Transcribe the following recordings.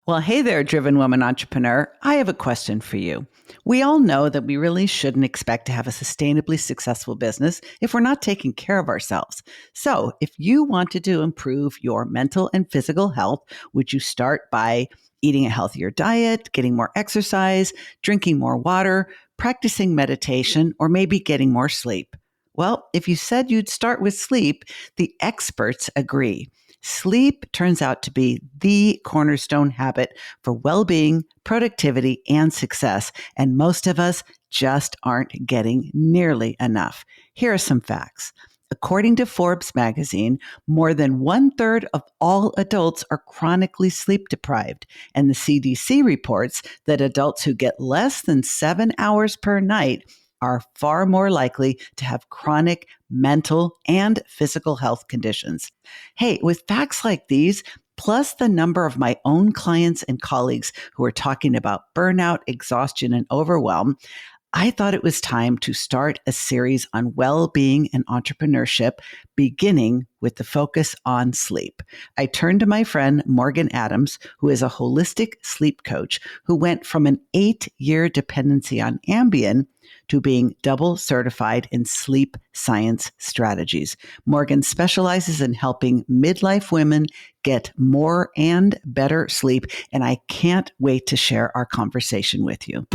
Well, hey there, driven woman entrepreneur. I have a question for you. We all know that we really shouldn't expect to have a sustainably successful business if we're not taking care of ourselves. So, if you wanted to improve your mental and physical health, would you start by eating a healthier diet, getting more exercise, drinking more water, practicing meditation, or maybe getting more sleep? Well, if you said you'd start with sleep, the experts agree. Sleep turns out to be the cornerstone habit for well being, productivity, and success. And most of us just aren't getting nearly enough. Here are some facts. According to Forbes magazine, more than 1/3 of all adults are chronically sleep deprived. And the CDC reports that adults who get less than 7 hours per night are far more likely to have chronic mental and physical health conditions. Hey, with facts like these, plus the number of my own clients and colleagues who are talking about burnout, exhaustion, and overwhelm, I thought it was time to start a series on well-being and entrepreneurship, beginning with the focus on sleep. I turned to my friend Morgan Adams, who is a holistic sleep coach who went from an 8-year dependency on Ambien to being double certified in sleep science strategies. Morgan specializes in helping midlife women get more and better sleep, and I can't wait to share our conversation with you.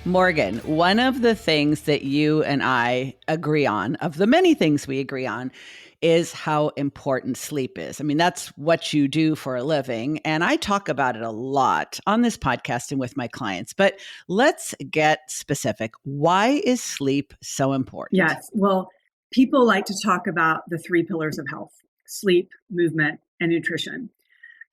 Morgan, one of the things that you and I agree on, of the many things we agree on, is how important sleep is. I mean, that's what you do for a living. And I talk about it a lot on this podcast and with my clients. But let's get specific. Why is sleep so important? Yes. Well, people like to talk about the three pillars of health: sleep, movement, and nutrition.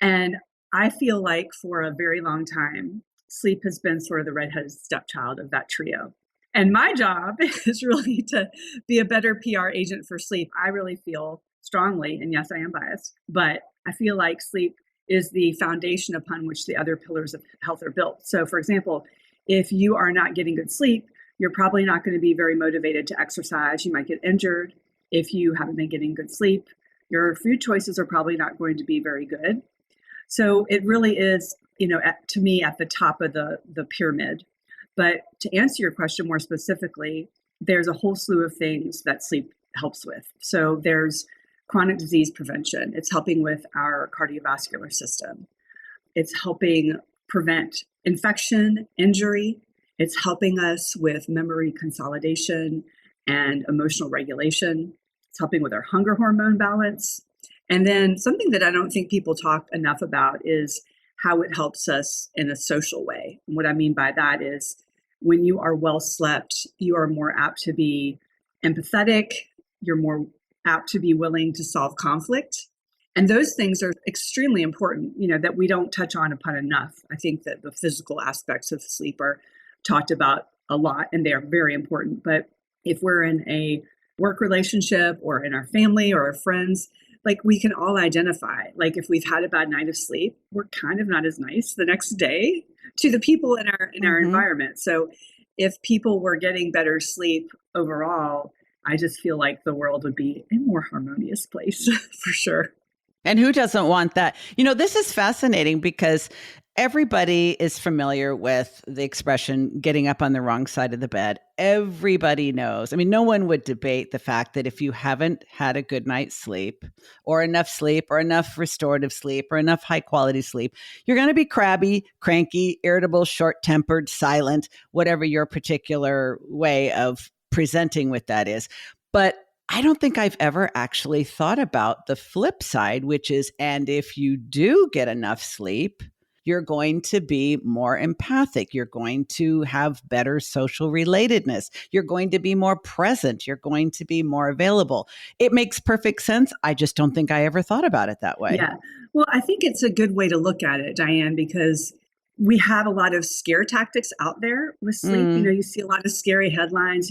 And I feel like for a very long time, sleep has been sort of the redheaded stepchild of that trio. And my job is really to be a better PR agent for sleep. I really feel strongly, and yes, I am biased, but I feel like sleep is the foundation upon which the other pillars of health are built. So, for example, if you are not getting good sleep, you're probably not going to be very motivated to exercise. You might get injured. If you haven't been getting good sleep, your food choices are probably not going to be very good. So it really is, to me, at the top of the pyramid. But to answer your question more specifically, there's a whole slew of things that sleep helps with. So there's chronic disease prevention. It's helping with our cardiovascular system. It's helping prevent infection, injury. It's helping us with memory consolidation and emotional regulation. It's helping with our hunger hormone balance. And then something that I don't think people talk enough about is how it helps us in a social way. And what I mean by that is when you are well slept, you are more apt to be empathetic. You're more apt to be willing to solve conflict. And those things are extremely important, that we don't touch on upon enough. I think that the physical aspects of sleep are talked about a lot, and they are very important. But if we're in a work relationship or in our family or our friends, like we can all identify, like if we've had a bad night of sleep, we're kind of not as nice the next day to the people in our environment. So if people were getting better sleep overall, I just feel like the world would be a more harmonious place for sure. And who doesn't want that? This is fascinating because everybody is familiar with the expression getting up on the wrong side of the bed. Everybody knows. I mean, no one would debate the fact that if you haven't had a good night's sleep or enough restorative sleep or enough high quality sleep, you're going to be crabby, cranky, irritable, short-tempered, silent, whatever your particular way of presenting with that is. But I don't think I've ever actually thought about the flip side, which is, and if you do get enough sleep, you're going to be more empathic. You're going to have better social relatedness. You're going to be more present. You're going to be more available. It makes perfect sense. I just don't think I ever thought about it that way. Yeah. Well, I think it's a good way to look at it, Diane, because we have a lot of scare tactics out there with sleep. You see a lot of scary headlines,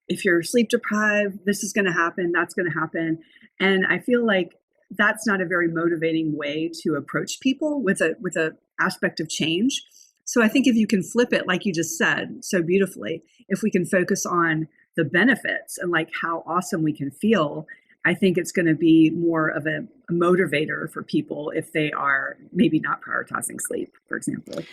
if you're sleep deprived, this is going to happen, that's going to happen. And I feel like that's not a very motivating way to approach people with a aspect of change. So I think if you can flip it, like you just said so beautifully, if we can focus on the benefits and like how awesome we can feel, I think it's going to be more of a motivator for people if they are maybe not prioritizing sleep, for example.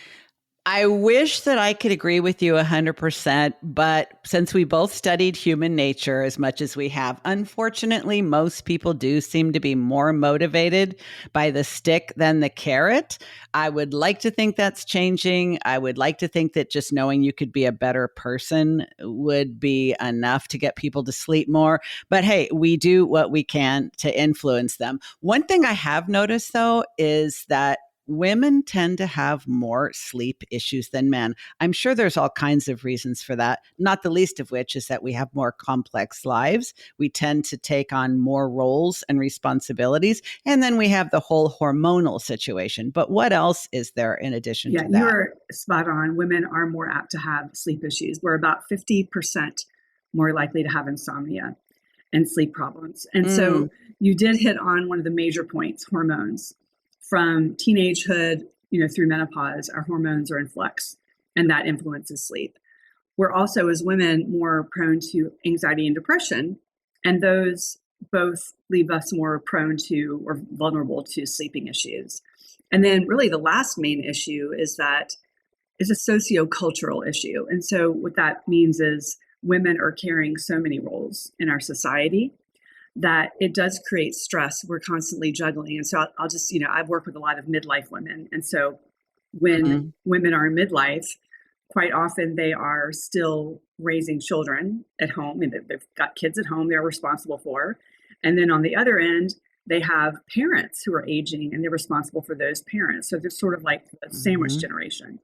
I wish that I could agree with you 100%, but since we both studied human nature as much as we have, unfortunately, most people do seem to be more motivated by the stick than the carrot. I would like to think that's changing. I would like to think that just knowing you could be a better person would be enough to get people to sleep more. But hey, we do what we can to influence them. One thing I have noticed, though, is that women tend to have more sleep issues than men. I'm sure there's all kinds of reasons for that, not the least of which is that we have more complex lives. We tend to take on more roles and responsibilities. And then we have the whole hormonal situation. But what else is there in addition to that? You're spot on. Women are more apt to have sleep issues. We're about 50% more likely to have insomnia and sleep problems. And so you did hit on one of the major points, hormones. From teenagehood, through menopause, our hormones are in flux, and that influences sleep. We're also, as women, more prone to anxiety and depression, and those both leave us more prone to or vulnerable to sleeping issues. And then really the last main issue is a sociocultural issue. And so what that means is women are carrying so many roles in our society that it does create stress. We're constantly juggling. And so I'll just, I've worked with a lot of midlife women. And so when women are in midlife, quite often they are still raising children at home. And they've got kids at home they're responsible for. And then on the other end, they have parents who are aging and they're responsible for those parents. So they're sort of like a sandwich generation.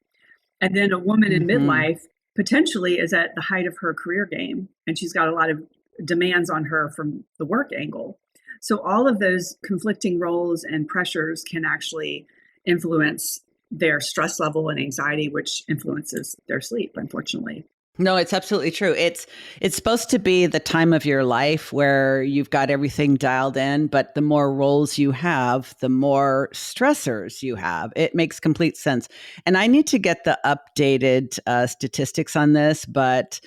And then a woman in midlife potentially is at the height of her career game, and she's got a lot of demands on her from the work angle. So all of those conflicting roles and pressures can actually influence their stress level and anxiety, which influences their sleep, unfortunately. No, it's absolutely true. It's supposed to be the time of your life where you've got everything dialed in, but the more roles you have, the more stressors you have. It makes complete sense. And I need to get the updated statistics on this, but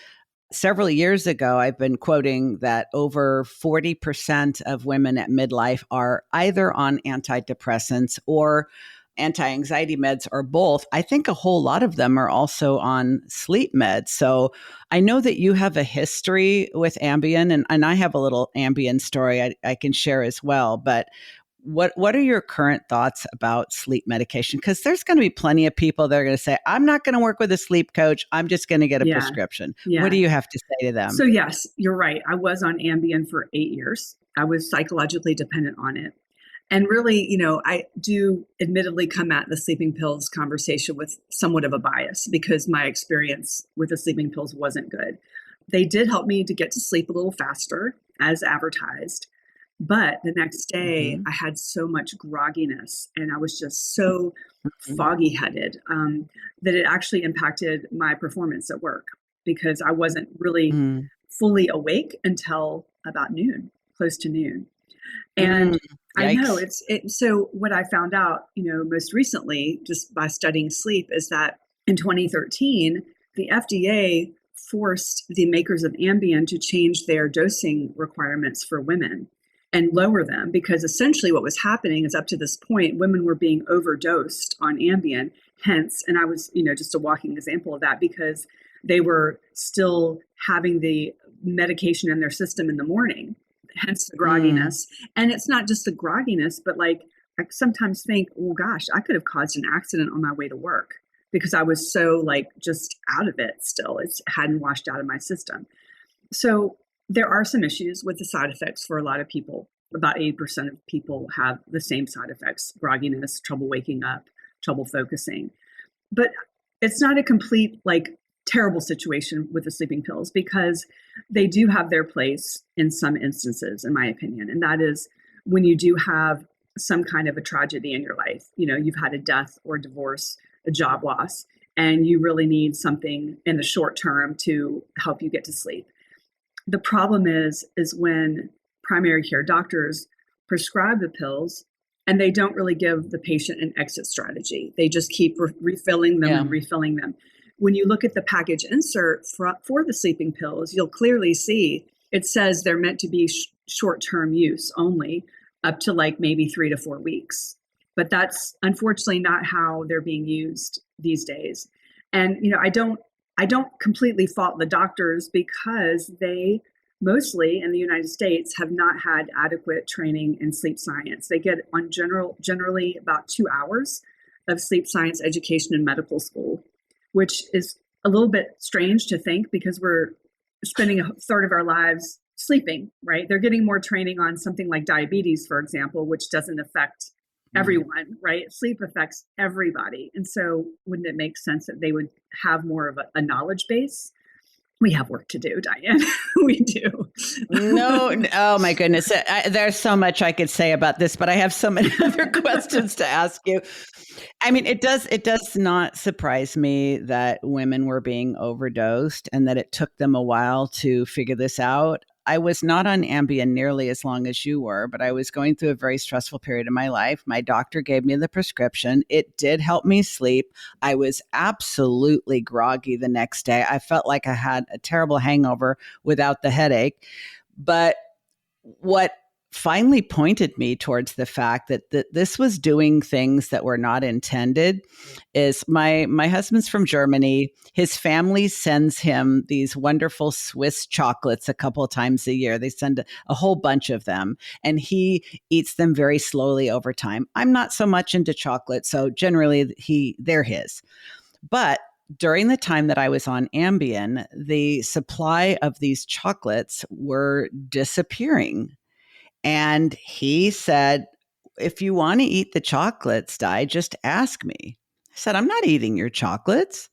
several years ago, I've been quoting that over 40% of women at midlife are either on antidepressants or anti-anxiety meds or both. I think a whole lot of them are also on sleep meds. So I know that you have a history with Ambien, and I have a little Ambien story I can share as well. But what are your current thoughts about sleep medication? Because there's going to be plenty of people that are going to say, I'm not going to work with a sleep coach. I'm just going to get a prescription. What do you have to say to them? So yes, you're right. I was on Ambien for 8 years. I was psychologically dependent on it. And really, I do admittedly come at the sleeping pills conversation with somewhat of a bias because my experience with the sleeping pills wasn't good. They did help me to get to sleep a little faster as advertised. But the next day, I had so much grogginess and I was just so foggy headed that it actually impacted my performance at work because I wasn't really fully awake until about noon, close to noon. And I know so what I found out, most recently, just by studying sleep, is that in 2013, the FDA forced the makers of Ambien to change their dosing requirements for women and lower them because essentially what was happening is up to this point, women were being overdosed on Ambien. Hence, and I was, just a walking example of that because they were still having the medication in their system in the morning, hence the grogginess. And it's not just the grogginess, but like I sometimes think, oh gosh, I could have caused an accident on my way to work because I was so like just out of it still. It hadn't washed out of my system. So there are some issues with the side effects for a lot of people. About 80% of people have the same side effects: grogginess, trouble waking up, trouble focusing. But it's not a complete, terrible situation with the sleeping pills because they do have their place in some instances, in my opinion. And that is when you do have some kind of a tragedy in your life. You've had a death or divorce, a job loss, and you really need something in the short term to help you get to sleep. The problem is when primary care doctors prescribe the pills and they don't really give the patient an exit strategy. They just keep refilling them Yeah. and refilling them. When you look at the package insert for the sleeping pills, you'll clearly see it says they're meant to be short-term use only, up to like maybe 3 to 4 weeks. But that's unfortunately not how they're being used these days. And I don't completely fault the doctors, because they mostly in the United States have not had adequate training in sleep science. They get on generally about 2 hours of sleep science education in medical school, which is a little bit strange to think, because we're spending a third of our lives sleeping, right? They're getting more training on something like diabetes, for example, which doesn't affect everyone, right? Sleep affects everybody. And so wouldn't it make sense that they would have more of a knowledge base? We have work to do, Diane. We do. No, oh my goodness. There's so much I could say about this, but I have so many other questions to ask you. I mean, it does not surprise me that women were being overdosed and that it took them a while to figure this out. I was not on Ambien nearly as long as you were, but I was going through a very stressful period in my life. My doctor gave me the prescription. It did help me sleep. I was absolutely groggy the next day. I felt like I had a terrible hangover without the headache. But what finally pointed me towards the fact that this was doing things that were not intended is my husband's from Germany. His family sends him these wonderful Swiss chocolates a couple of times a year. They send a whole bunch of them, and he eats them very slowly over time. I'm not so much into chocolate, so generally they're his. But during the time that I was on Ambien, the supply of these chocolates were disappearing. And he said, if you want to eat the chocolates, Di, just ask me. I said, I'm not eating your chocolates.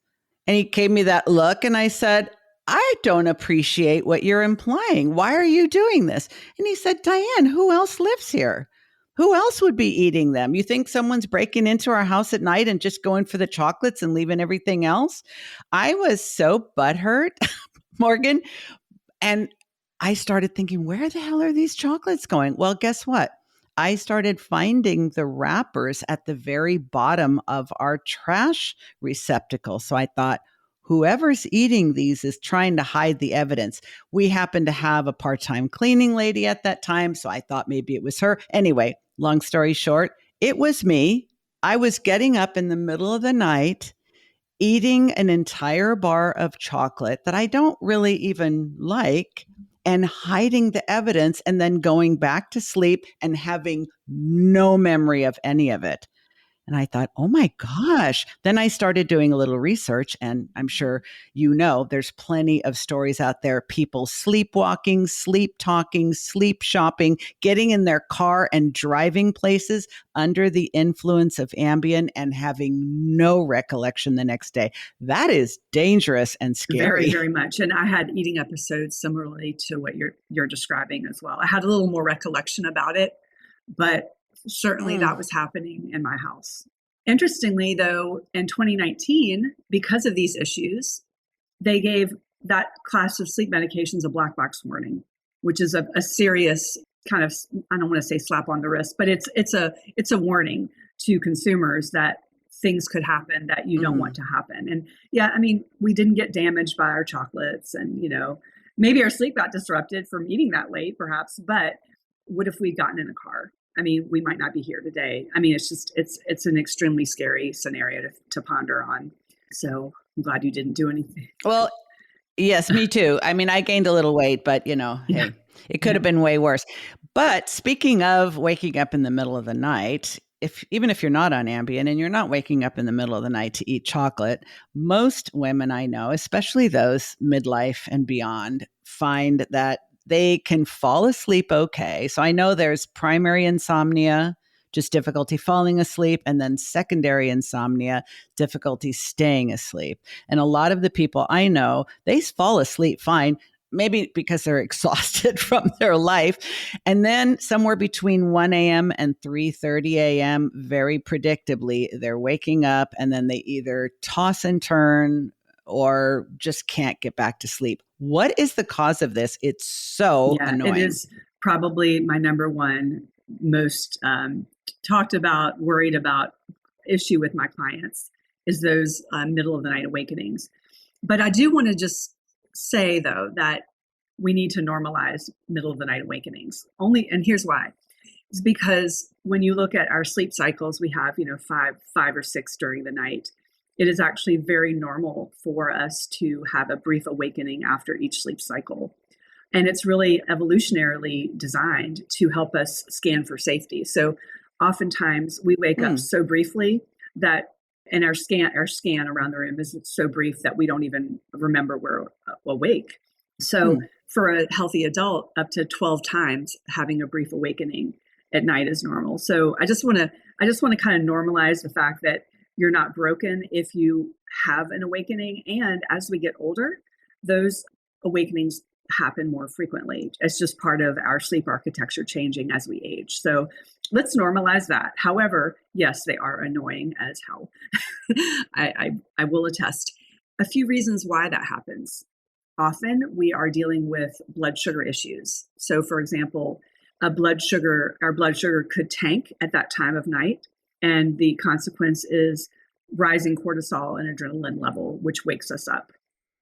And he gave me that look, and I said, I don't appreciate what you're implying. Why are you doing this? And he said, Diane, who else lives here? Who else would be eating them? You think someone's breaking into our house at night and just going for the chocolates and leaving everything else? I was so butthurt, Morgan. And I started thinking, where the hell are these chocolates going? Well, guess what? I started finding the wrappers at the very bottom of our trash receptacle. So I thought, whoever's eating these is trying to hide the evidence. We happened to have a part-time cleaning lady at that time, so I thought maybe it was her. Anyway, long story short, it was me. I was getting up in the middle of the night, eating an entire bar of chocolate that I don't really even like, and hiding the evidence, and then going back to sleep and having no memory of any of it. And I thought, oh my gosh. Then I started doing a little research, and I'm sure there's plenty of stories out there. People sleepwalking, sleep talking, sleep shopping, getting in their car and driving places under the influence of Ambien and having no recollection the next day. That is dangerous and scary. Very, very much. And I had eating episodes similarly to what you're describing as well. I had a little more recollection about it, but certainly that was happening in my house. Interestingly, though, in 2019, because of these issues, they gave that class of sleep medications a black box warning, which is a serious kind of, I don't want to say slap on the wrist, but it's a warning to consumers that things could happen that you don't want to happen. And yeah, I mean, we didn't get damaged by our chocolates, and maybe our sleep got disrupted from eating that late, perhaps, but what if we'd gotten in a car? I mean, we might not be here today. I mean, it's an extremely scary scenario to ponder on. So I'm glad you didn't do anything. Well, yes, me too. I mean, I gained a little weight, but hey, it could have been way worse. But speaking of waking up in the middle of the night, even if you're not on Ambien and you're not waking up in the middle of the night to eat chocolate, most women I know, especially those midlife and beyond, find that they can fall asleep okay. So I know there's primary insomnia, just difficulty falling asleep, and then secondary insomnia, difficulty staying asleep. And a lot of the people I know, they fall asleep fine, maybe because they're exhausted from their life. And then somewhere between 1 a.m. and 3:30 a.m., very predictably, they're waking up, and then they either toss and turn or just can't get back to sleep. What is the cause of this? It's so annoying. It is probably my number one most talked about, worried about issue with my clients is those middle of the night awakenings. But I do want to just say, though, that we need to normalize middle of the night awakenings. And here's why. It's because when you look at our sleep cycles, we have, five or six during the night. It is actually very normal for us to have a brief awakening after each sleep cycle. And it's really evolutionarily designed to help us scan for safety. So oftentimes we wake up so briefly that, and our scan around the room is so brief that we don't even remember we're awake. So for a healthy adult, up to 12 times having a brief awakening at night is normal. So I just want to kind of normalize the fact that you're not broken if you have an awakening. And as we get older, those awakenings happen more frequently. It's just part of our sleep architecture changing as we age. So let's normalize that. However, yes, they are annoying as hell. I will attest. A few reasons why that happens. Often we are dealing with blood sugar issues. So for example, our blood sugar could tank at that time of night. And the consequence is rising cortisol and adrenaline level, which wakes us up.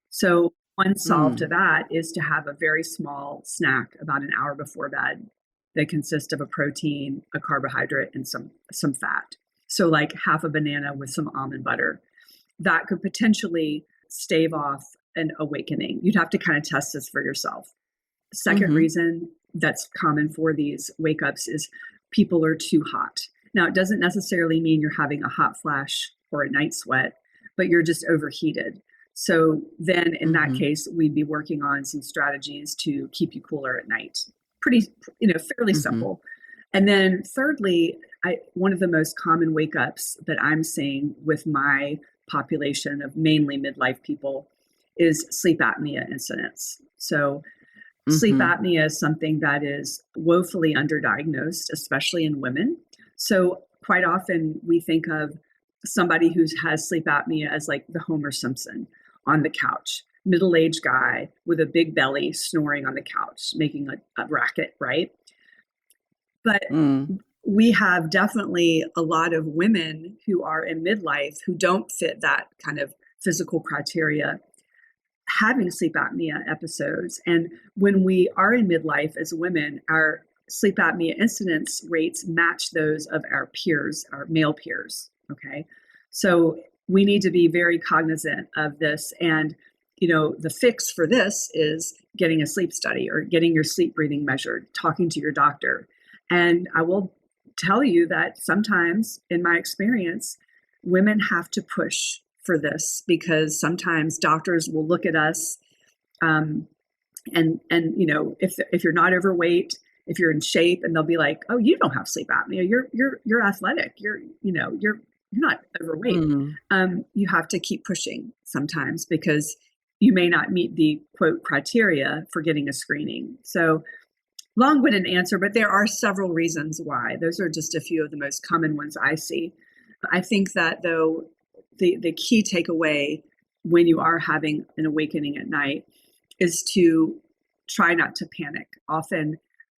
So one solve to that is to have a very small snack about an hour before bed that consists of a protein, a carbohydrate, and some fat. So like half a banana with some almond butter. That could potentially stave off an awakening. You'd have to kind of test this for yourself. Second reason that's common for these wake ups is people are too hot. Now, it doesn't necessarily mean you're having a hot flash or a night sweat, but you're just overheated. So then in that case, we'd be working on some strategies to keep you cooler at night. Pretty, fairly simple. And then thirdly, one of the most common wake ups that I'm seeing with my population of mainly midlife people is sleep apnea incidents. So sleep apnea is something that is woefully underdiagnosed, especially in women. So quite often we think of somebody who has sleep apnea as like the Homer Simpson on the couch, middle-aged guy with a big belly snoring on the couch, making a racket, right? But we have definitely a lot of women who are in midlife who don't fit that kind of physical criteria having sleep apnea episodes. And when we are in midlife as women, our sleep apnea incidence rates match those of our peers, our male peers. Okay. So we need to be very cognizant of this. And, the fix for this is getting a sleep study or getting your sleep breathing measured, talking to your doctor. And I will tell you that sometimes in my experience, women have to push for this because sometimes doctors will look at us and if you're not overweight, if you're in shape, and they'll be like, "Oh, you don't have sleep apnea. You're athletic. You're not overweight." You have to keep pushing sometimes because you may not meet the quote criteria for getting a screening. So long-winded answer, but there are several reasons why. Those are just a few of the most common ones I see. I think that though the key takeaway when you are having an awakening at night is to try not to panic. Often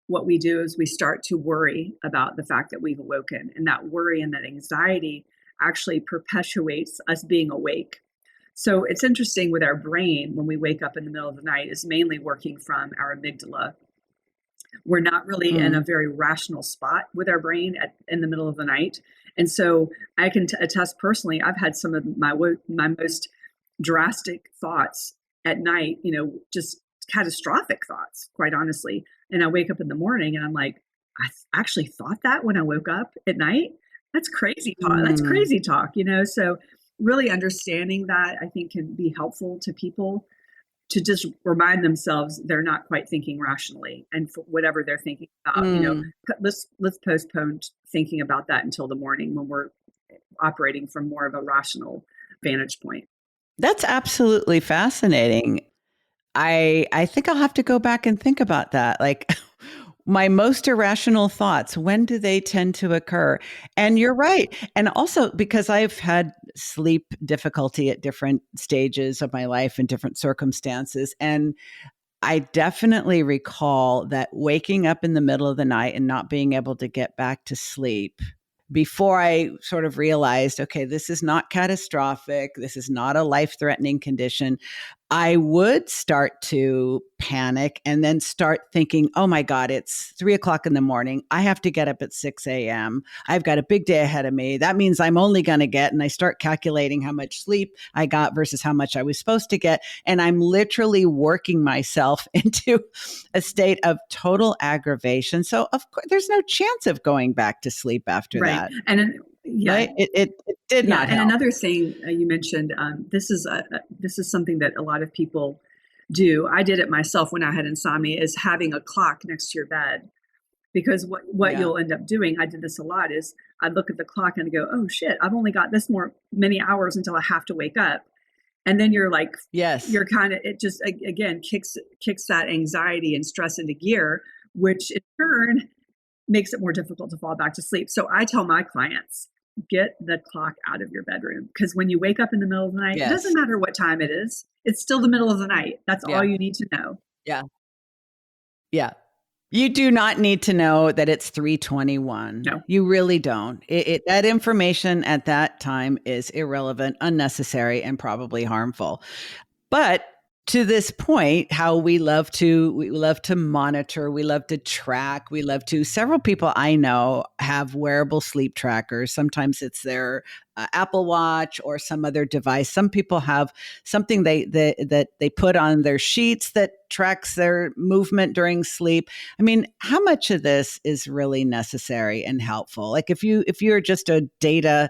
what we do is we start to worry about the fact that we've awoken, and that worry and that anxiety actually perpetuates us being awake. So it's interesting with our brain when we wake up in the middle of the night is mainly working from our amygdala. We're not really in a very rational spot with our brain in the middle of the night. And so I can attest personally, I've had some of my most drastic thoughts at night, just catastrophic thoughts, quite honestly. And I wake up in the morning and I'm like, I actually thought that when I woke up at night. That's crazy talk. That's crazy talk, So really understanding that I think can be helpful to people to just remind themselves they're not quite thinking rationally, and for whatever they're thinking about, let's postpone thinking about that until the morning when we're operating from more of a rational vantage point. That's absolutely fascinating. I think I'll have to go back and think about that. Like my most irrational thoughts, when do they tend to occur? And you're right. And also because I've had sleep difficulty at different stages of my life and different circumstances. And I definitely recall that waking up in the middle of the night and not being able to get back to sleep before I sort of realized, okay, this is not catastrophic. This is not a life threatening condition. I would start to panic and then start thinking, oh my God, it's 3 o'clock in the morning. I have to get up at 6 a.m. I've got a big day ahead of me. That means I'm only going to get, and I start calculating how much sleep I got versus how much I was supposed to get. And I'm literally working myself into a state of total aggravation. So, of course, there's no chance of going back to sleep after Right. that. And yeah, Right? It did yeah. not And help. another thing you mentioned, this is something that a lot of people do. I did it myself when I had insomnia, is having a clock next to your bed. Because what Yeah. you'll end up doing, I did this a lot, is I'd look at the clock and go, oh shit, I've only got this many hours until I have to wake up. And then you're like, Yes. you're kind of, it just, again, kicks that anxiety and stress into gear, which in turn makes it more difficult to fall back to sleep. So I tell my clients, get the clock out of your bedroom, because when you wake up in the middle of the night, it doesn't Yes. matter what time it is. It's still the middle of the night. That's all Yeah. you need to know. Yeah. Yeah. You do not need to know that it's 3:21. No. You really don't. That information at that time is irrelevant, unnecessary, and probably harmful. But to this point, how we love to monitor, we love to track, several people I know have wearable sleep trackers. Sometimes it's their Apple Watch or some other device. Some people have something that they put on their sheets that tracks their movement during sleep. I mean, how much of this is really necessary and helpful? Like if you're just a data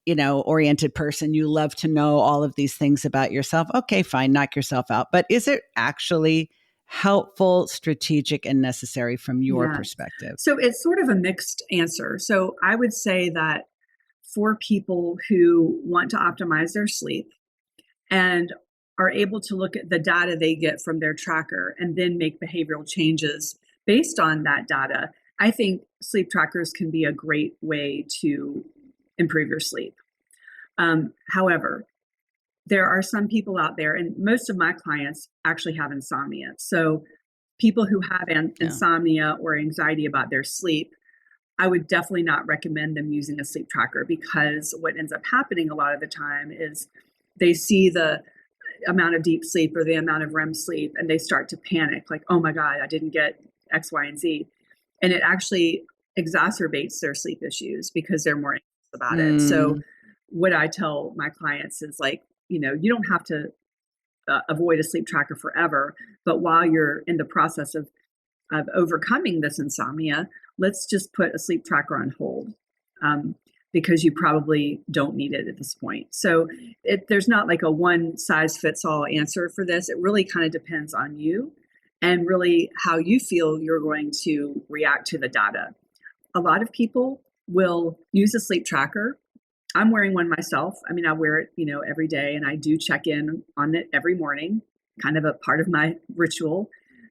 oriented person, you love to know all of these things about yourself. Okay, fine, knock yourself out. But is it actually helpful, strategic, and necessary from your Yeah. perspective? So it's sort of a mixed answer. So I would say that for people who want to optimize their sleep and are able to look at the data they get from their tracker and then make behavioral changes based on that data, I think sleep trackers can be a great way to improve your sleep. However, there are some people out there, and most of my clients actually have insomnia. So people who have Yeah. insomnia or anxiety about their sleep, I would definitely not recommend them using a sleep tracker, because what ends up happening a lot of the time is they see the amount of deep sleep or the amount of REM sleep and they start to panic, like, oh my God, I didn't get X, Y, and Z. And it actually exacerbates their sleep issues because they're more anxious about it. So Mm, what I tell my clients is like, you don't have to avoid a sleep tracker forever, but while you're in the process of overcoming this insomnia, let's just put a sleep tracker on hold, because you probably don't need it at this point. So there's not like a one size fits all answer for this. It really kind of depends on you and really how you feel you're going to react to the data. A lot of people will use a sleep tracker. I'm wearing one myself. I mean, I wear it, every day, and I do check in on it every morning, kind of a part of my ritual.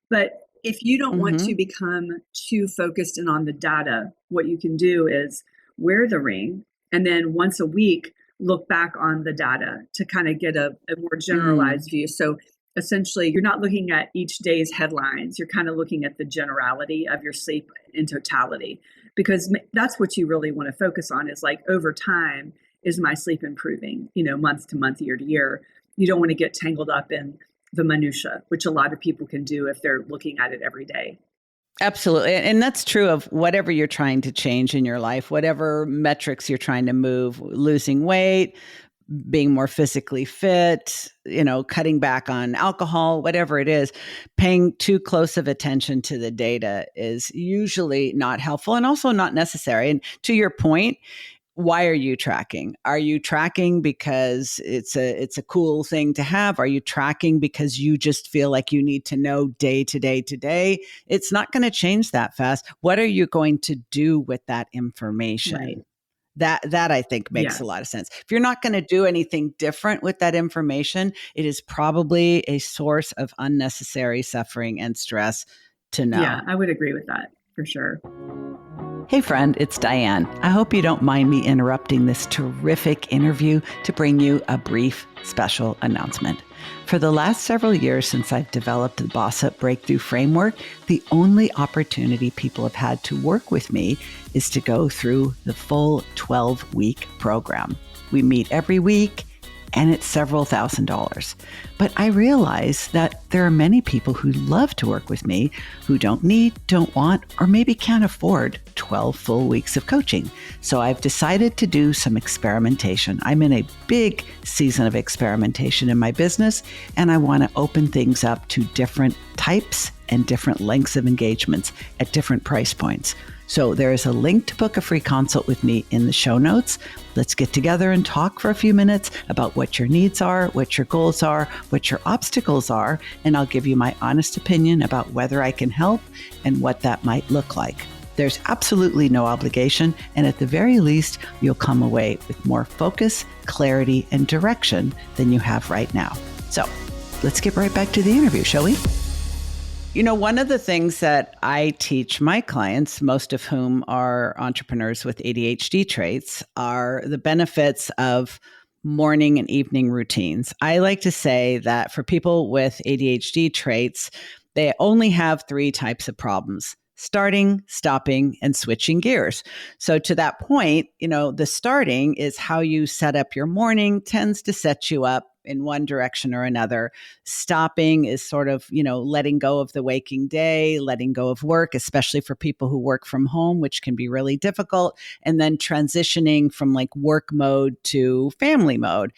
But if you don't want to hmm become too focused in on the data, what you can do is wear the ring and then once a week look back on the data to kind of get a more mm, generalized view. So essentially, you're not looking at each day's headlines, you're kind of looking at the generality of your sleep in totality, because that's what you really want to focus on, is like, over time, is my sleep improving, month to month, year to year. You don't want to get tangled up in the minutia, which a lot of people can do if they're looking at it every day. absolutely. And that's true of whatever you're trying to change in your life, whatever metrics you're trying to move, losing weight, being more physically fit, cutting back on alcohol, whatever it is. Paying too close of attention to the data is usually not helpful and also not necessary. And to your point, why are you tracking? Are you tracking because it's a cool thing to have? Are you tracking because you just feel like you need to know day to day to day? It's not going to change that fast. What are you going to do with that Right. information? That I think makes a Yes. lot of sense. If you're not going to do anything different with that information, it is probably a source of unnecessary suffering and stress to Yeah, know. I would agree with that for sure. Hey friend, it's Diane. I hope you don't mind me interrupting this terrific interview to bring you a brief special announcement. For the last several years since I've developed the Boss Up Breakthrough Framework, the only opportunity people have had to work with me is to go through the full 12-week program. We meet every week, and it's several $1,000s. But I realize that there are many people who love to work with me who don't need, don't want, or maybe can't afford 12 full weeks of coaching. So I've decided to do some experimentation. I'm in a big season of experimentation in my business, and I want to open things up to different types and different lengths of engagements at different price points. So there is a link to book a free consult with me in the show notes. Let's get together and talk for a few minutes about what your needs are, what your goals are, what your obstacles are, and I'll give you my honest opinion about whether I can help and what that might look like. There's absolutely no obligation, and at the very least, you'll come away with more focus, clarity, and direction than you have right now. So let's get right back to the interview, shall we? You know, one of the things that I teach my clients, most of whom are entrepreneurs with ADHD traits, are the benefits of morning and evening routines. I like to say that for people with ADHD traits, they only have three types of problems: starting, stopping, and switching gears. So to that point, you know, the starting is how you set up your morning, tends to set you up in one direction or another. Stopping is sort of, you know, letting go of the waking day, letting go of work, especially for people who work from home, which can be really difficult. And then transitioning from like work mode to family mode.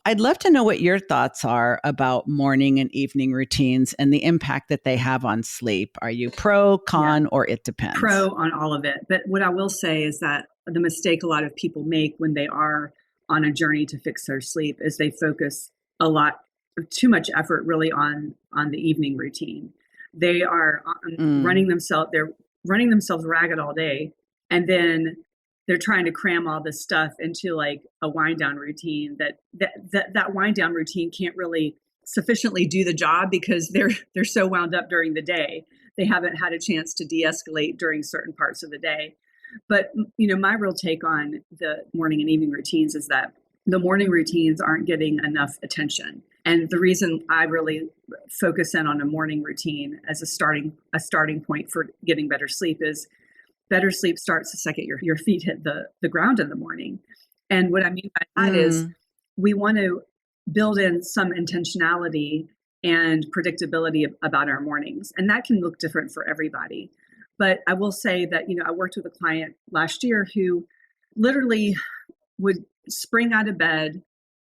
I'd love to know what your thoughts are about morning and evening routines and the impact that they have on sleep. Are you pro, con, or it depends? Pro on all of it. But what I will say is that the mistake a lot of people make when they are on a journey to fix their sleep is they focus a lot, too much effort really on the evening routine. They are running themselves ragged all day, and then they're trying to cram all this stuff into like a wind down routine that wind down routine can't really sufficiently do the job because they're so wound up during the day. They haven't had a chance to de-escalate during certain parts of the day. But, you know, my real take on the morning and evening routines is that the morning routines aren't getting enough attention. And the reason I really focus in on a morning routine as a starting point for getting better sleep is better sleep starts the second your feet hit the ground in the morning. And what I mean by that is we want to build in some intentionality and predictability about our mornings. And that can look different for everybody. But I will say that, you know, I worked with a client last year who literally would spring out of bed.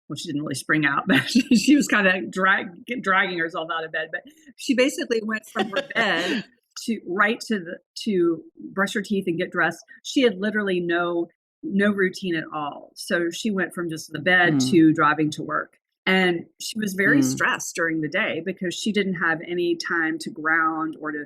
Well, she didn't really spring out, but she was kind of dragging herself out of bed. But she basically went from her bed to brush her teeth and get dressed. She had literally no routine at all. So she went from just the bed to driving to work. And she was very stressed during the day because she didn't have any time to ground or to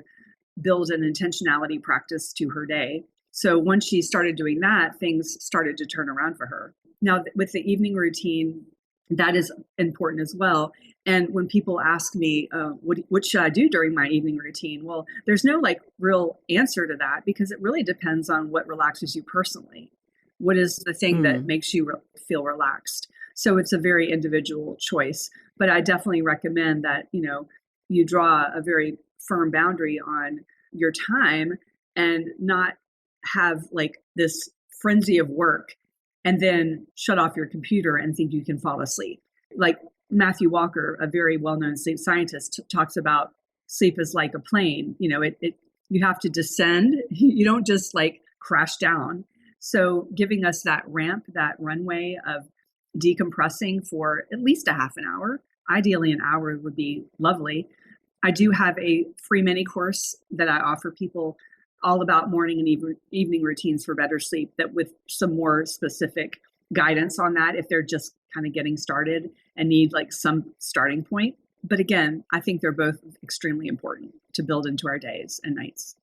build an intentionality practice to her day. So once she started doing that, things started to turn around for her. Now, with the evening routine, that is important as well. And when people ask me, what should I do during my evening routine? Well, there's no like real answer to that because it really depends on what relaxes you personally. What is the thing that makes you feel relaxed? So it's a very individual choice. But I definitely recommend that, you know, you draw a very firm boundary on your time and not have like this frenzy of work and then shut off your computer and think you can fall asleep. Like Matthew Walker, a very well-known sleep scientist, talks about sleep is like a plane. You know, you have to descend. You don't just like crash down. So giving us that ramp, that runway of decompressing for at least a half an hour, ideally an hour would be lovely. I do have a free mini course that I offer people all about morning and evening routines for better sleep, that with some more specific guidance on that if they're just kind of getting started and need like some starting point. But again, I think they're both extremely important to build into our days and nights.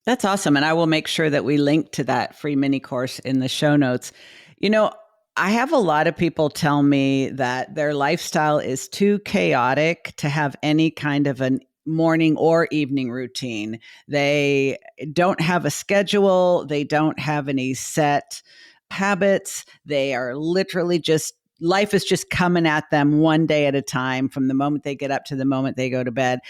That's awesome. And I will make sure that we link to that free mini course in the show notes. You know, I have a lot of people tell me that their lifestyle is too chaotic to have any kind of an morning or evening routine. They don't have a schedule. They don't have any set habits. They are literally just, life is just coming at them one day at a time from the moment they get up to the moment they go to bed.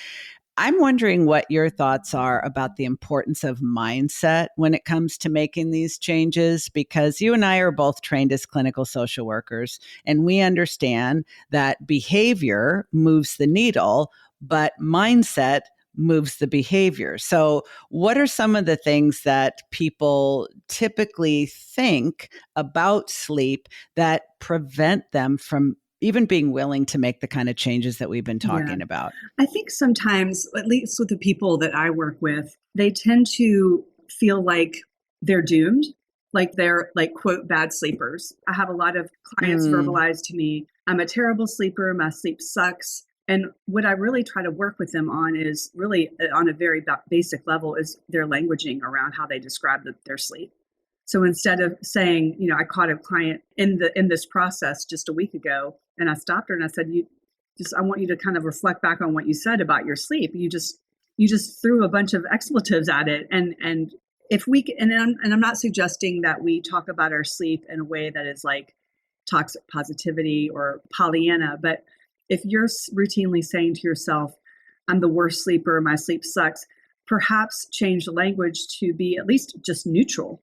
I'm wondering what your thoughts are about the importance of mindset when it comes to making these changes, because you and I are both trained as clinical social workers, and we understand that behavior moves the needle, but mindset moves the behavior. So, what are some of the things that people typically think about sleep that prevent them from even being willing to make the kind of changes that we've been Yeah. talking about? I think sometimes, at least with the people that I work with, they tend to feel like they're doomed, like they're like, quote, bad sleepers. I have a lot of clients verbalize to me, I'm a terrible sleeper, my sleep sucks. And what I really try to work with them on is really on a very basic level is their languaging around how they describe their sleep. So instead of saying, I caught a client in this process just a week ago, and I stopped her and I said, I want you to kind of reflect back on what you said about your sleep. You just threw a bunch of expletives at it, and if we can, and I'm not suggesting that we talk about our sleep in a way that is like toxic positivity or Pollyanna, but if you're routinely saying to yourself, I'm the worst sleeper, my sleep sucks, perhaps change the language to be at least just neutral,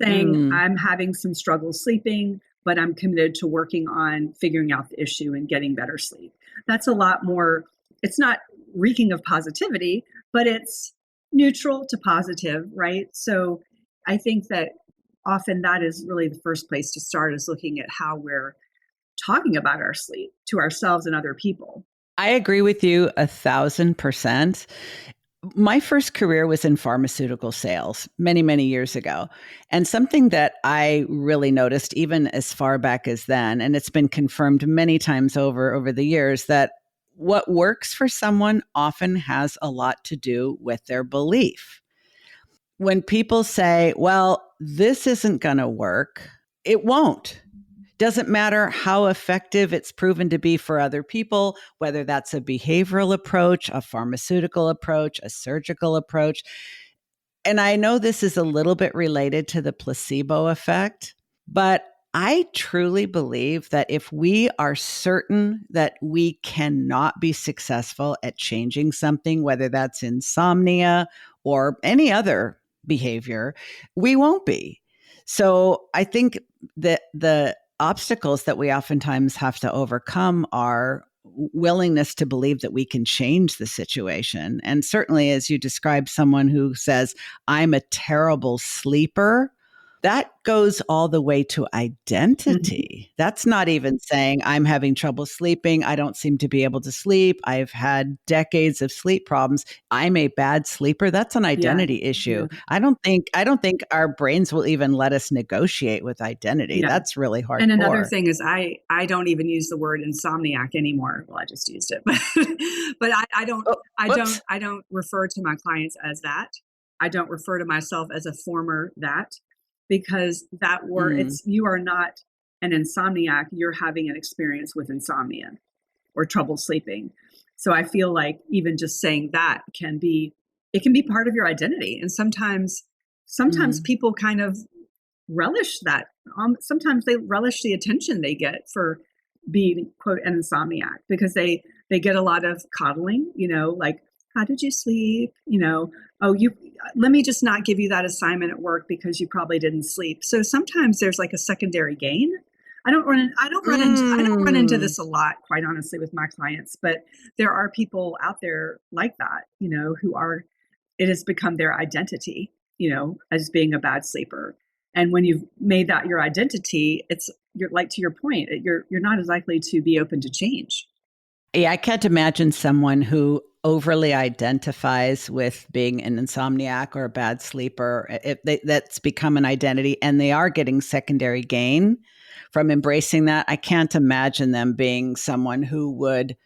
saying I'm having some struggle sleeping, but I'm committed to working on figuring out the issue and getting better sleep. That's a lot more, it's not reeking of positivity, but it's neutral to positive, right? So I think that often that is really the first place to start, is looking at how we're talking about our sleep to ourselves and other people. I agree with you 1,000%. My first career was in pharmaceutical sales many, many years ago. And something that I really noticed, even as far back as then, and it's been confirmed many times over the years, that what works for someone often has a lot to do with their belief. When people say, well, this isn't going to work, it won't. Doesn't matter how effective it's proven to be for other people, whether that's a behavioral approach, a pharmaceutical approach, a surgical approach. And I know this is a little bit related to the placebo effect, but I truly believe that if we are certain that we cannot be successful at changing something, whether that's insomnia or any other behavior, we won't be. So I think that the obstacles that we oftentimes have to overcome are willingness to believe that we can change the situation. And certainly, as you describe someone who says, I'm a terrible sleeper, that goes all the way to identity. That's not even saying I'm having trouble sleeping. I don't seem to be able to sleep. I've had decades of sleep problems. I'm a bad sleeper. That's an identity issue. Yeah. I don't think our brains will even let us negotiate with identity. Yeah. That's really hardcore. And another thing is I don't even use the word insomniac anymore. Well, I just used it, but I don't refer to my clients as that. I don't refer to myself as a former that, because that word, you are not an insomniac. You're having an experience with insomnia or trouble sleeping. So I feel like even just saying that can be part of your identity. And sometimes people kind of relish that. Sometimes they relish the attention they get for being, quote, an insomniac, because they get a lot of coddling, like, how did you sleep? Let me just not give you that assignment at work because you probably didn't sleep. So sometimes there's like a secondary gain. I don't run into this a lot, quite honestly, with my clients, but there are people out there like that, it has become their identity, as being a bad sleeper. And when you've made that your identity, you're like, to your point, you're not as likely to be open to change. Yeah, I can't imagine someone who overly identifies with being an insomniac or a bad sleeper, that's become an identity and they are getting secondary gain from embracing that. I can't imagine them being someone who would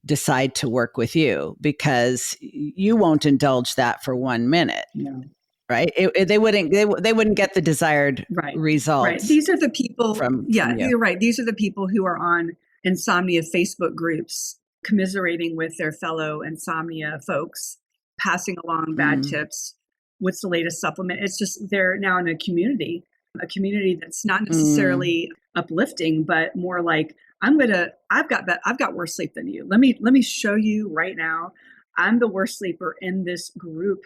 decide to work with you, because you won't indulge that for 1 minute. No. Right? They wouldn't get the desired results. Right. These are the people from you're right. These are the people who are on insomnia Facebook groups commiserating with their fellow insomnia folks, passing along bad Mm, tips. What's the latest supplement? It's just they're now in a community that's not mm. necessarily uplifting, but more like I've got worse sleep than you. Let me show you right now. I'm the worst sleeper in this group,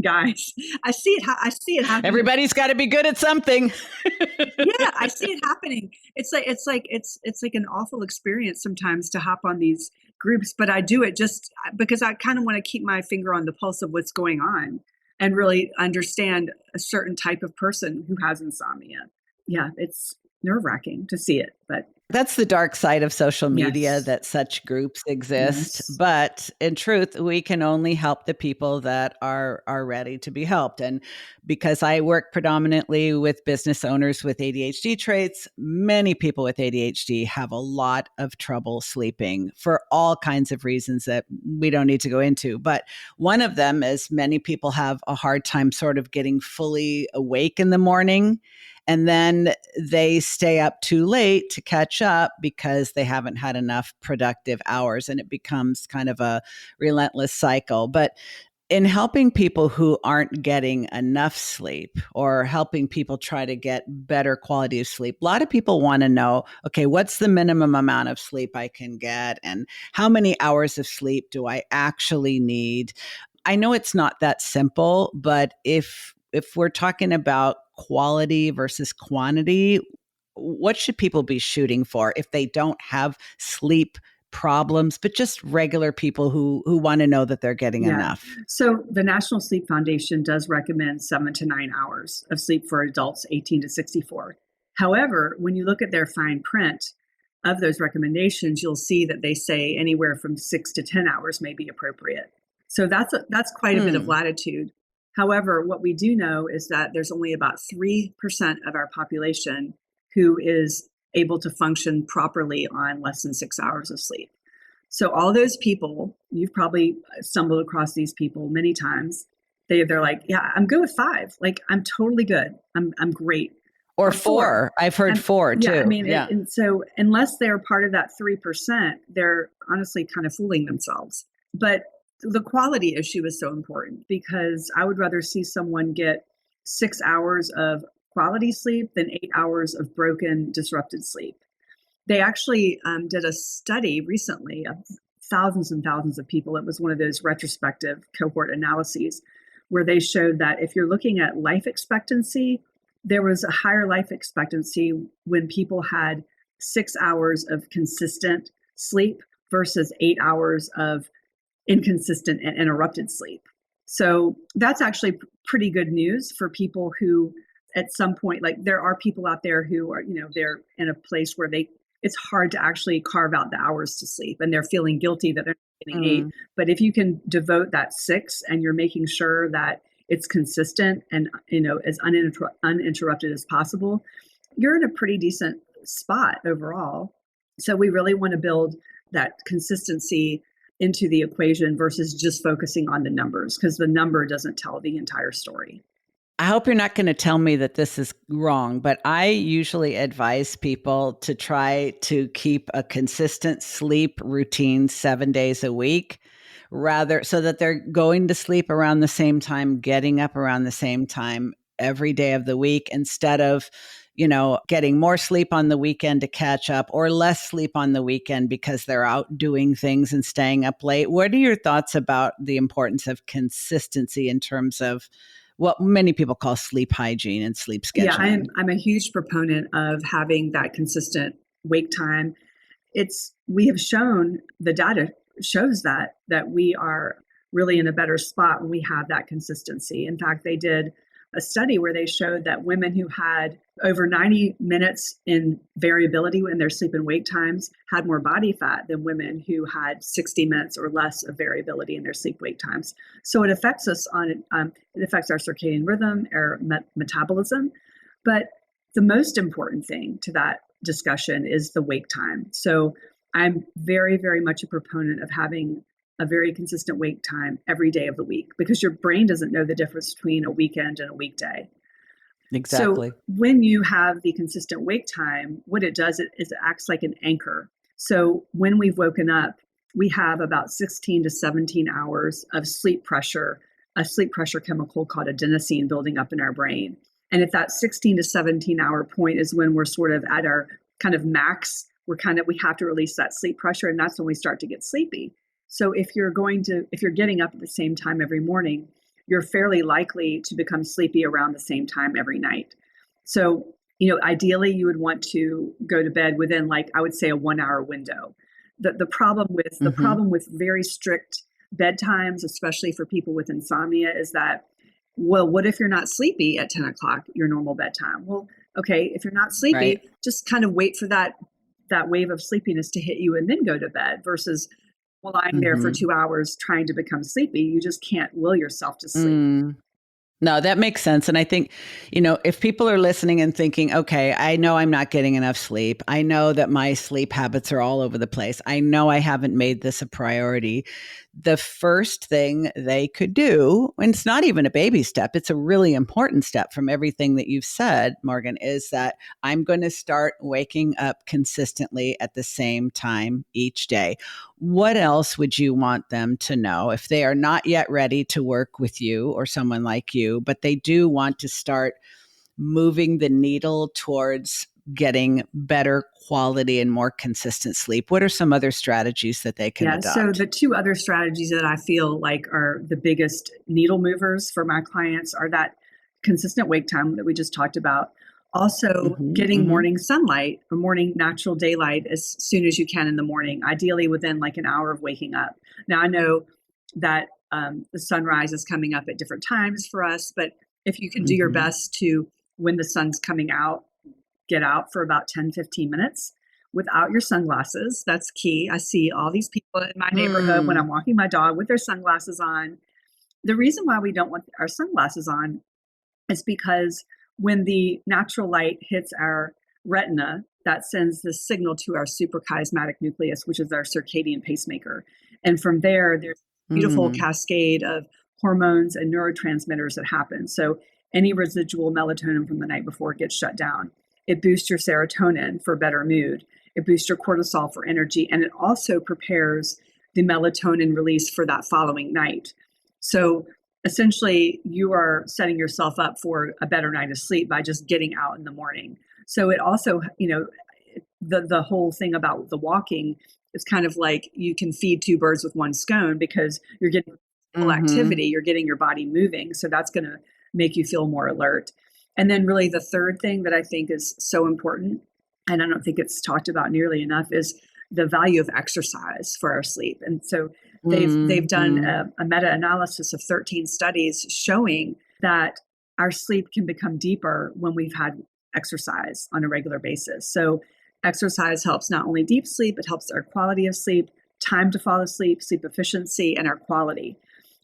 guys. I see it happening. Everybody's got to be good at something. Yeah, I see it happening. It's like an awful experience sometimes to hop on these groups, but I do it just because I kind of want to keep my finger on the pulse of what's going on and really understand a certain type of person who has insomnia. Yeah, it's nerve-wracking to see it, but That's the dark side of social media, yes. that such groups exist. Yes. But in truth, we can only help the people that are ready to be helped. And because I work predominantly with business owners with ADHD traits, many people with ADHD have a lot of trouble sleeping for all kinds of reasons that we don't need to go into. But one of them is many people have a hard time sort of getting fully awake in the morning. And then they stay up too late to catch up because they haven't had enough productive hours. And it becomes kind of a relentless cycle. But in helping people who aren't getting enough sleep or helping people try to get better quality of sleep, a lot of people want to know, okay, what's the minimum amount of sleep I can get? And how many hours of sleep do I actually need? I know it's not that simple, but if we're talking about quality versus quantity, what should people be shooting for if they don't have sleep problems, but just regular people who want to know that they're getting Yeah. enough? So the National Sleep Foundation does recommend 7 to 9 hours of sleep for adults 18 to 64. However, when you look at their fine print of those recommendations, you'll see that they say anywhere from 6 to 10 hours may be appropriate. So that's quite a bit of Hmm. latitude. However, what we do know is that there's only about 3% of our population who is able to function properly on less than 6 hours of sleep. So all those people, you've probably stumbled across these people many times. They're like, yeah, I'm good with 5. Like I'm totally good. I'm great. Or Or 4. four. I've heard And four yeah, I too. mean, Yeah. and so unless they're part of that 3%, they're honestly kind of fooling themselves. But the quality issue is so important because I would rather see someone get 6 hours of quality sleep than 8 hours of broken, disrupted sleep. They actually did a study recently of thousands and thousands of people. It was one of those retrospective cohort analyses where they showed that if you're looking at life expectancy, there was a higher life expectancy when people had 6 hours of consistent sleep versus 8 hours of inconsistent and interrupted sleep. So that's actually pretty good news for people who at some point, like there are people out there who are, they're in a place where it's hard to actually carve out the hours to sleep and they're feeling guilty that they're not getting 8. Mm. But if you can devote that 6 and you're making sure that it's consistent and, as uninterrupted as possible, you're in a pretty decent spot overall. So we really want to build that consistency into the equation versus just focusing on the numbers because the number doesn't tell the entire story. I hope you're not going to tell me that this is wrong, but I usually advise people to try to keep a consistent sleep routine 7 days a week, rather so that they're going to sleep around the same time, getting up around the same time every day of the week instead of, getting more sleep on the weekend to catch up or less sleep on the weekend because they're out doing things and staying up late. What are your thoughts about the importance of consistency in terms of what many people call sleep hygiene and sleep Yeah, scheduling? I'm a huge proponent of having that consistent wake time. We have shown the data shows that we are really in a better spot when we have that consistency. In fact, they did a study where they showed that women who had over 90 minutes in variability in their sleep and wake times had more body fat than women who had 60 minutes or less of variability in their sleep wake times. So it affects us it affects our circadian rhythm, our metabolism. But the most important thing to that discussion is the wake time. So I'm very, very much a proponent of having a very consistent wake time every day of the week because your brain doesn't know the difference between a weekend and a weekday. So Exactly. when you have the consistent wake time, what it does is it acts like an anchor. So when we've woken up, we have about 16 to 17 hours of sleep pressure, a sleep pressure chemical called adenosine building up in our brain. And if that 16 to 17 hour point is when we're sort of at our kind of max, we have to release that sleep pressure, and that's when we start to get sleepy. So if you're getting up at the same time every morning, you're fairly likely to become sleepy around the same time every night. So, ideally you would want to go to bed within, like, I would say, a 1 hour window. The problem with very strict bedtimes, especially for people with insomnia, is that, well, what if you're not sleepy at 10 o'clock, your normal bedtime? Well, okay, if you're not sleepy, Right. just kind of wait for that wave of sleepiness to hit you and then go to bed, versus lying there for 2 hours trying to become sleepy. You just can't will yourself to sleep. No, that makes sense. And I think, if people are listening and thinking, okay, I know I'm not getting enough sleep. I know that my sleep habits are all over the place. I know I haven't made this a priority. The first thing they could do, and it's not even a baby step, it's a really important step from everything that you've said, Morgan, is that I'm going to start waking up consistently at the same time each day. What else would you want them to know if they are not yet ready to work with you or someone like you, but they do want to start moving the needle towards getting better quality and more consistent sleep? What are some other strategies that they can adopt? So the two other strategies that I feel like are the biggest needle movers for my clients are that consistent wake time that we just talked about. Also, getting morning sunlight or morning natural daylight as soon as you can in the morning, ideally within like an hour of waking up. Now, I know that the sunrise is coming up at different times for us, but if you can do your best to, when the sun's coming out, get out for about 10, 15 minutes without your sunglasses. That's key. I see all these people in my neighborhood when I'm walking my dog with their sunglasses on. The reason why we don't want our sunglasses on is because when the natural light hits our retina, that sends the signal to our suprachiasmatic nucleus, which is our circadian pacemaker. And from there, there's a beautiful cascade of hormones and neurotransmitters that happen. So any residual melatonin from the night before gets shut down. It boosts your serotonin for better mood. It boosts your cortisol for energy. And it also prepares the melatonin release for that following night. So essentially, you are setting yourself up for a better night of sleep by just getting out in the morning. So it also, the whole thing about the walking is kind of like you can feed two birds with one stone, because you're getting full activity, you're getting your body moving. So that's going to make you feel more alert. And then really the third thing that I think is so important, and I don't think it's talked about nearly enough, is the value of exercise for our sleep. And so they've done a meta-analysis of 13 studies showing that our sleep can become deeper when we've had exercise on a regular basis. So exercise helps not only deep sleep, it helps our quality of sleep, time to fall asleep, sleep efficiency, and our quality.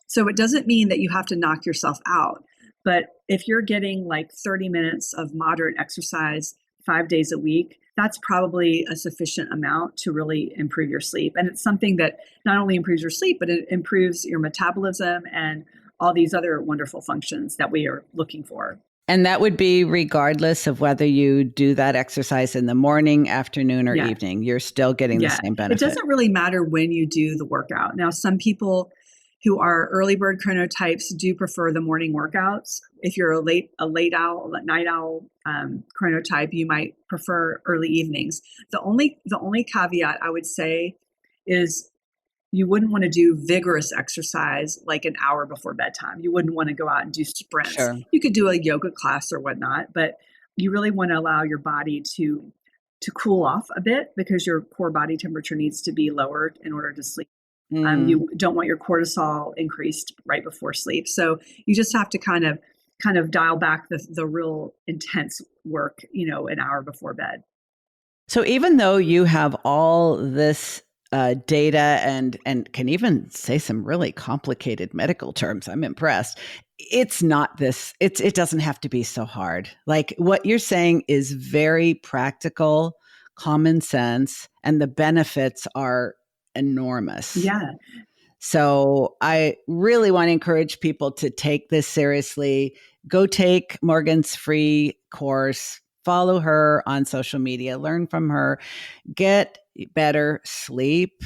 So it doesn't mean that you have to knock yourself out. But if you're getting like 30 minutes of moderate exercise 5 days a week, that's probably a sufficient amount to really improve your sleep. And it's something that not only improves your sleep, but it improves your metabolism and all these other wonderful functions that we are looking for. And that would be regardless of whether you do that exercise in the morning, afternoon, or evening. You're still getting the same benefit. It doesn't really matter when you do the workout. Now, some people who are early bird chronotypes do prefer the morning workouts. If you're a late owl, a night owl chronotype, you might prefer early evenings. The only caveat I would say is you wouldn't want to do vigorous exercise like an hour before bedtime. You wouldn't want to go out and do sprints. Sure. You could do a yoga class or whatnot, but you really want to allow your body to cool off a bit, because your core body temperature needs to be lowered in order to sleep. You don't want your cortisol increased right before sleep. So you just have to kind of dial back the real intense work, an hour before bed. So even though you have all this data and can even say some really complicated medical terms, I'm impressed. It's not this. It doesn't have to be so hard. Like what you're saying is very practical, common sense, and the benefits are enormous. Yeah. So I really want to encourage people to take this seriously. Go take Morgan's free course, follow her on social media, learn from her, get better sleep,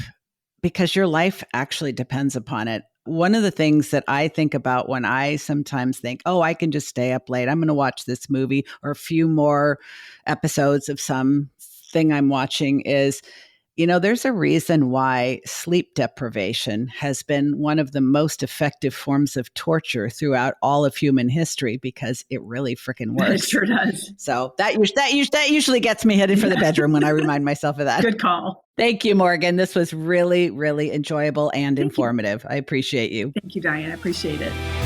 because your life actually depends upon it. One of the things that I think about when I sometimes think, oh, I can just stay up late, I'm going to watch this movie or a few more episodes of some thing I'm watching is, there's a reason why sleep deprivation has been one of the most effective forms of torture throughout all of human history, because it really freaking works. It sure does. So that usually gets me headed for the bedroom when I remind myself of that. Good call. Thank you, Morgan. This was really, really enjoyable and informative. I appreciate you. Thank you, Diane. I appreciate it.